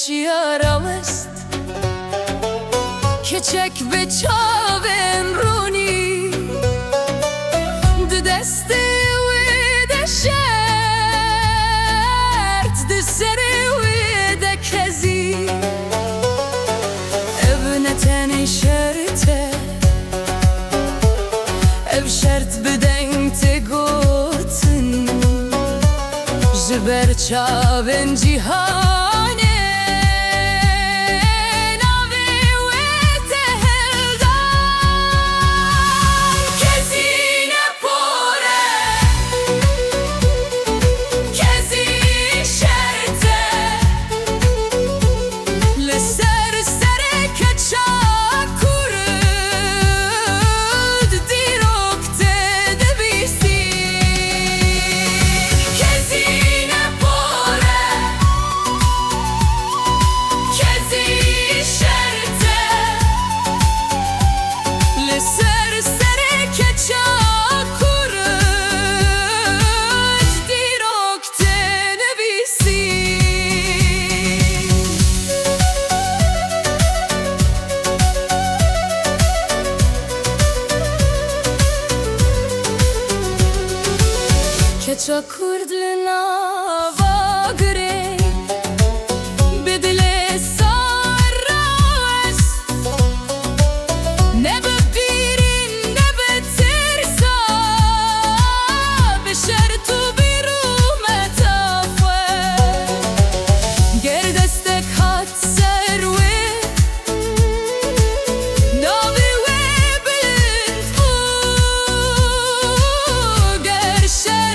یارمست کچک به چاوین رونی دستی و دشرت دسری و دکزی ابنتنی شرته اب شرط بدن تگوتن جبر چاوین جیهانه Keça kurdlina vagre bedle sarras ne birin ne betirsa beşertu biru metafwe gerdestek hat serwe navi ve blind gerşer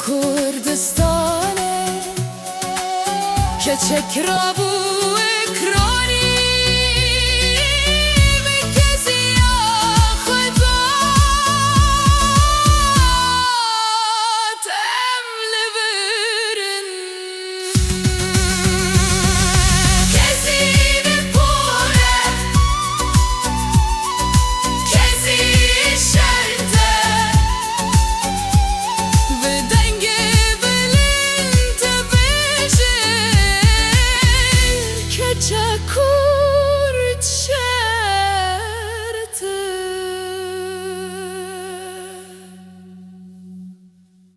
Kurdistane keçek rabu